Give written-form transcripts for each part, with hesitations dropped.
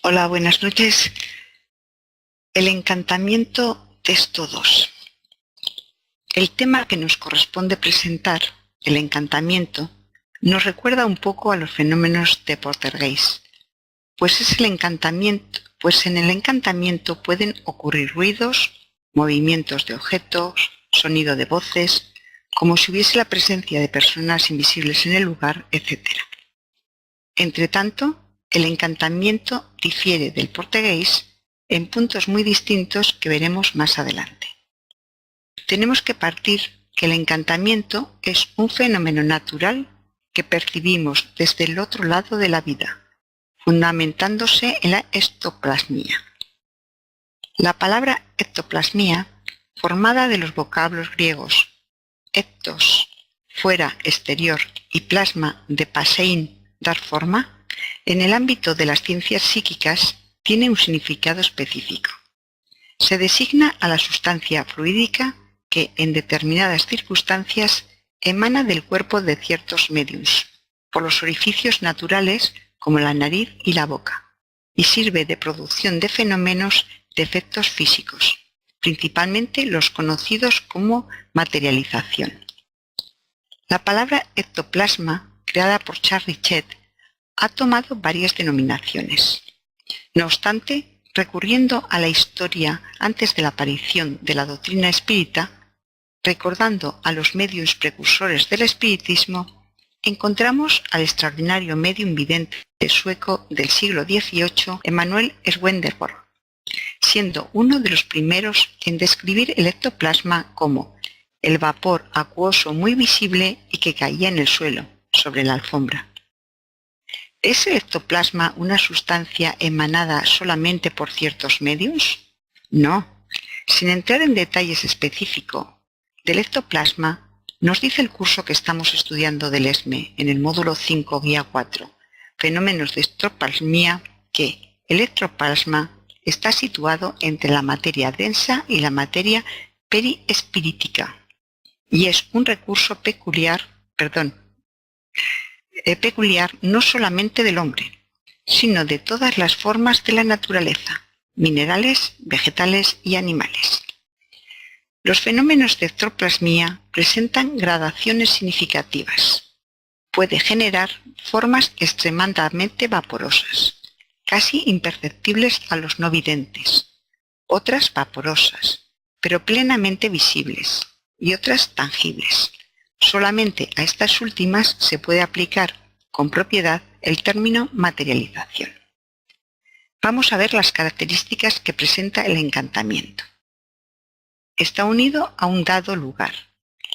Hola, buenas noches. El encantamiento texto 2. El tema que nos corresponde presentar, el encantamiento, nos recuerda un poco a los fenómenos de Poltergeist, pues en el encantamiento pueden ocurrir ruidos, movimientos de objetos, sonido de voces, como si hubiese la presencia de personas invisibles en el lugar, etc. Entretanto, el encantamiento difiere del Poltergeist en puntos muy distintos que veremos más adelante. Tenemos que partir que el encantamiento es un fenómeno natural que percibimos desde el otro lado de la vida, fundamentándose en la ectoplasmia. La palabra ectoplasmia, formada de los vocablos griegos ectos, fuera, exterior, y plasma, de pasein, dar forma, en el ámbito de las ciencias psíquicas tiene un significado específico. Se designa a la sustancia fluídica que en determinadas circunstancias emana del cuerpo de ciertos médiums, por los orificios naturales como la nariz y la boca, y sirve de producción de fenómenos de efectos físicos, principalmente los conocidos como materialización. La palabra ectoplasma, creada por Charles Richet, ha tomado varias denominaciones. No obstante, recurriendo a la historia antes de la aparición de la doctrina espírita, recordando a los medios precursores del espiritismo, encontramos al extraordinario medium vidente sueco del siglo XVIII, Emanuel Swedenborg, siendo uno de los primeros en describir el ectoplasma como el vapor acuoso muy visible y que caía en el suelo, sobre la alfombra. ¿Es el ectoplasma una sustancia emanada solamente por ciertos medios? No. Sin entrar en detalles específicos del ectoplasma, nos dice el curso que estamos estudiando del ESME en el módulo 5, guía 4, Fenómenos de ectoplasmia, que el ectoplasma está situado entre la materia densa y la materia perispirítica y es un recurso peculiar no solamente del hombre, sino de todas las formas de la naturaleza, minerales, vegetales y animales. Los fenómenos de ectoplasmia presentan gradaciones significativas. Puede generar formas extremadamente vaporosas, casi imperceptibles a los no videntes, otras vaporosas, pero plenamente visibles, y otras tangibles. Solamente a estas últimas se puede aplicar con propiedad el término materialización. Vamos a ver las características que presenta el encantamiento. Está unido a un dado lugar: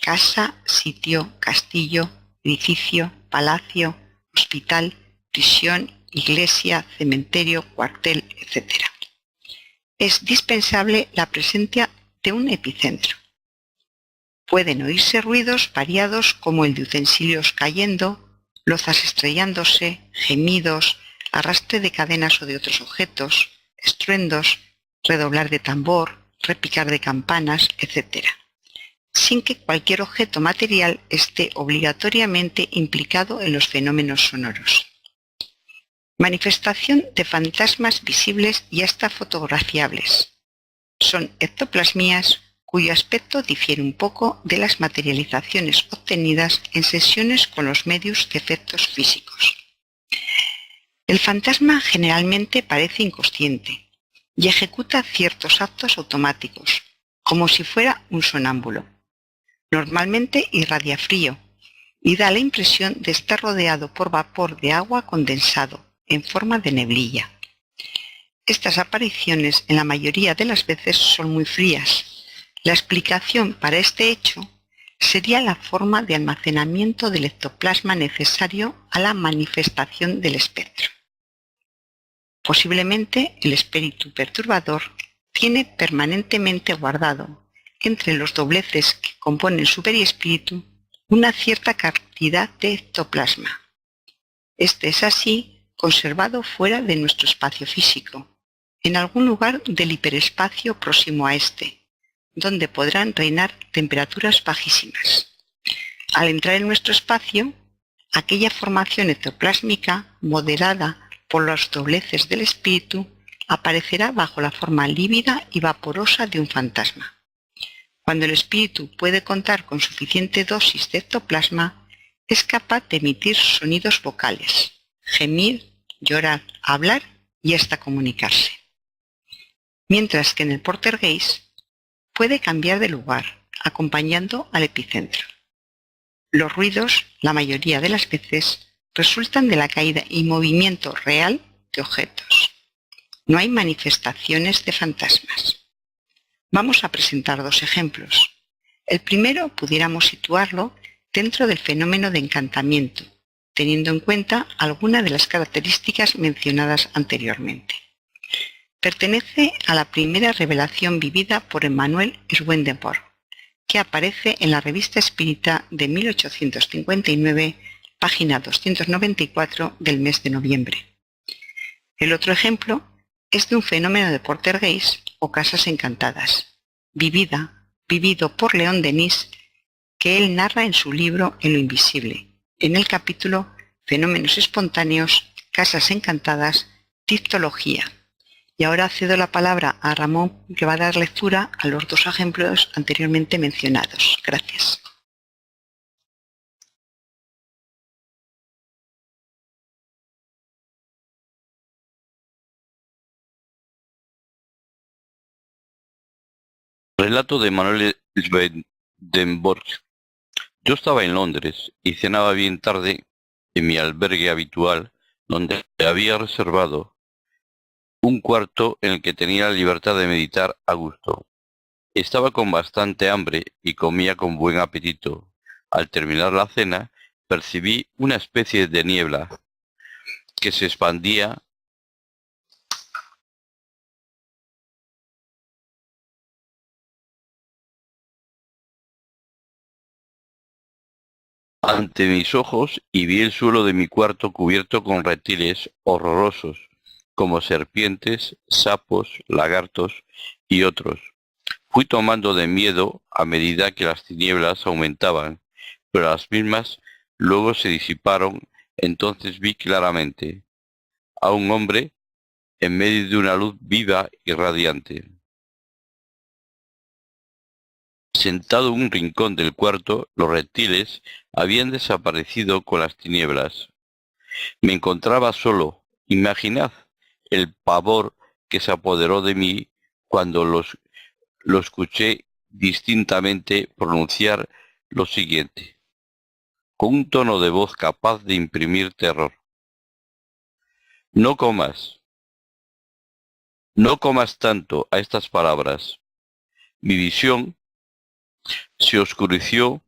casa, sitio, castillo, edificio, palacio, hospital, prisión, iglesia, cementerio, cuartel, etc. Es dispensable la presencia de un epicentro. Pueden oírse ruidos variados como el de utensilios cayendo, lozas estrellándose, gemidos, arrastre de cadenas o de otros objetos, estruendos, redoblar de tambor, repicar de campanas, etc., sin que cualquier objeto material esté obligatoriamente implicado en los fenómenos sonoros. Manifestación de fantasmas visibles y hasta fotografiables. Son ectoplasmias cuyo aspecto difiere un poco de las materializaciones obtenidas en sesiones con los medios de efectos físicos. El fantasma generalmente parece inconsciente y ejecuta ciertos actos automáticos, como si fuera un sonámbulo. Normalmente irradia frío y da la impresión de estar rodeado por vapor de agua condensado en forma de neblina. Estas apariciones en la mayoría de las veces son muy frías. La explicación para este hecho sería la forma de almacenamiento del ectoplasma necesario a la manifestación del espectro. Posiblemente el espíritu perturbador tiene permanentemente guardado, entre los dobleces que componen su perispíritu, una cierta cantidad de ectoplasma. Este es así conservado fuera de nuestro espacio físico, en algún lugar del hiperespacio próximo a este, donde podrán reinar temperaturas bajísimas. Al entrar en nuestro espacio, aquella formación ectoplásmica moderada por los dobleces del espíritu, aparecerá bajo la forma lívida y vaporosa de un fantasma. Cuando el espíritu puede contar con suficiente dosis de ectoplasma, es capaz de emitir sonidos vocales, gemir, llorar, hablar y hasta comunicarse. Mientras que en el poltergeist puede cambiar de lugar, acompañando al epicentro. Los ruidos, la mayoría de las veces, resultan de la caída y movimiento real de objetos. No hay manifestaciones de fantasmas. Vamos a presentar dos ejemplos. El primero pudiéramos situarlo dentro del fenómeno de encantamiento, teniendo en cuenta algunas de las características mencionadas anteriormente. Pertenece a la primera revelación vivida por Emmanuel Swedenborg, que aparece en la Revista Espírita de 1859, página 294 del mes de noviembre. El otro ejemplo es de un fenómeno de poltergeist o casas encantadas, vivido por León Denis, que él narra en su libro En lo invisible, en el capítulo Fenómenos espontáneos, casas encantadas, dictología. Y ahora cedo la palabra a Ramón, que va a dar lectura a los dos ejemplos anteriormente mencionados. Gracias. Relato de Manuel Swedenborg. Yo estaba en Londres y cenaba bien tarde en mi albergue habitual, donde había reservado un cuarto en el que tenía la libertad de meditar a gusto. Estaba con bastante hambre y comía con buen apetito. Al terminar la cena, percibí una especie de niebla que se expandía ante mis ojos y vi el suelo de mi cuarto cubierto con reptiles horrorosos, como serpientes, sapos, lagartos y otros. Fui tomando de miedo a medida que las tinieblas aumentaban, pero las mismas luego se disiparon. Entonces vi claramente a un hombre en medio de una luz viva y radiante. Sentado en un rincón del cuarto, los reptiles habían desaparecido con las tinieblas. Me encontraba solo. Imaginad el pavor que se apoderó de mí cuando lo escuché distintamente pronunciar lo siguiente, con un tono de voz capaz de imprimir terror. No comas tanto. A estas palabras, mi visión se oscureció,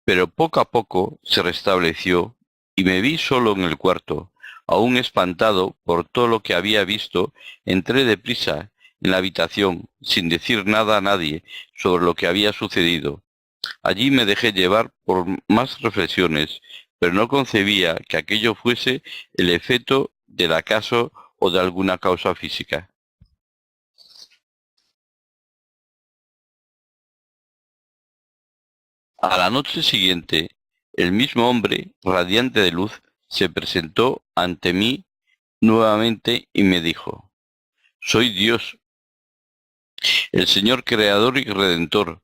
pero poco a poco se restableció y me vi solo en el cuarto. Aún espantado por todo lo que había visto, entré deprisa en la habitación sin decir nada a nadie sobre lo que había sucedido. Allí me dejé llevar por más reflexiones, pero no concebía que aquello fuese el efecto del acaso o de alguna causa física. A la noche siguiente, el mismo hombre, radiante de luz, se presentó ante mí nuevamente y me dijo: «Soy Dios, el Señor Creador y Redentor.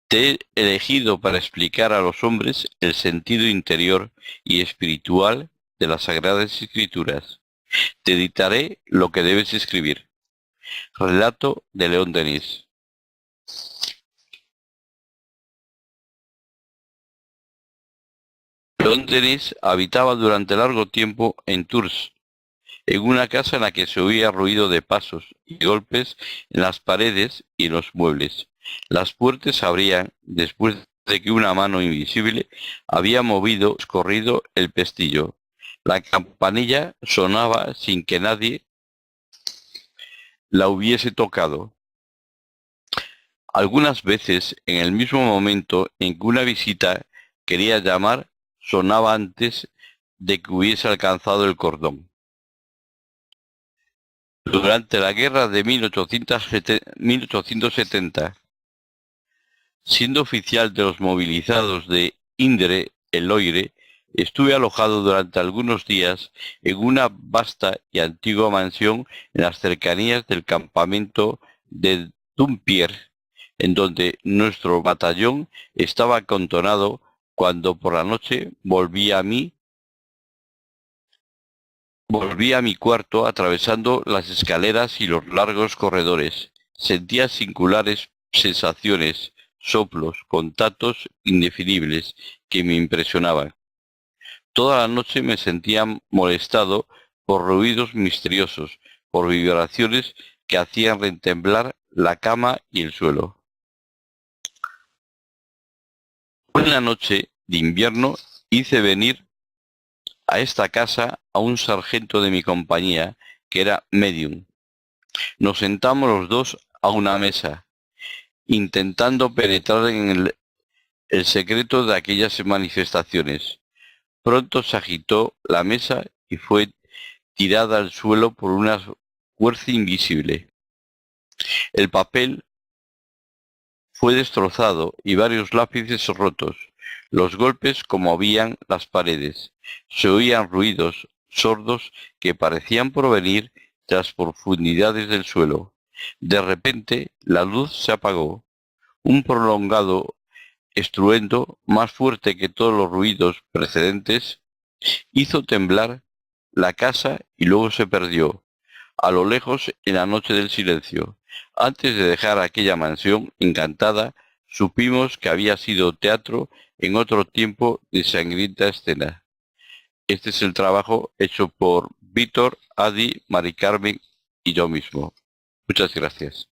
Te he elegido para explicar a los hombres el sentido interior y espiritual de las Sagradas Escrituras. Te dictaré lo que debes escribir». Relato de León Denis. León Denis habitaba durante largo tiempo en Tours, en una casa en la que se oía ruido de pasos y golpes en las paredes y en los muebles. Las puertas se abrían después de que una mano invisible había escorrido el pestillo. La campanilla sonaba sin que nadie la hubiese tocado. Algunas veces, en el mismo momento en que una visita quería llamar, sonaba antes de que hubiese alcanzado el cordón. Durante la guerra de 1870, siendo oficial de los movilizados de Indre, el Loire, estuve alojado durante algunos días en una vasta y antigua mansión en las cercanías del campamento de Dumpier, en donde nuestro batallón estaba acantonado. Cuando por la noche volví a mi cuarto atravesando las escaleras y los largos corredores. Sentía singulares sensaciones, soplos, contactos indefinibles que me impresionaban. Toda la noche me sentía molestado por ruidos misteriosos, por vibraciones que hacían retemblar la cama y el suelo. Una noche de invierno hice venir a esta casa a un sargento de mi compañía, que era medium. Nos sentamos los dos a una mesa, intentando penetrar en el secreto de aquellas manifestaciones. Pronto se agitó la mesa y fue tirada al suelo por una fuerza invisible. El papel fue destrozado y varios lápices rotos. Los golpes conmovían las paredes. Se oían ruidos sordos que parecían provenir de las profundidades del suelo. De repente la luz se apagó. Un prolongado estruendo, más fuerte que todos los ruidos precedentes, hizo temblar la casa y luego se perdió, a lo lejos en la noche del silencio. Antes de dejar aquella mansión encantada, supimos que había sido teatro en otro tiempo de sangrienta escena. Este es el trabajo hecho por Víctor, Adi, Mari Carmen y yo mismo. Muchas gracias.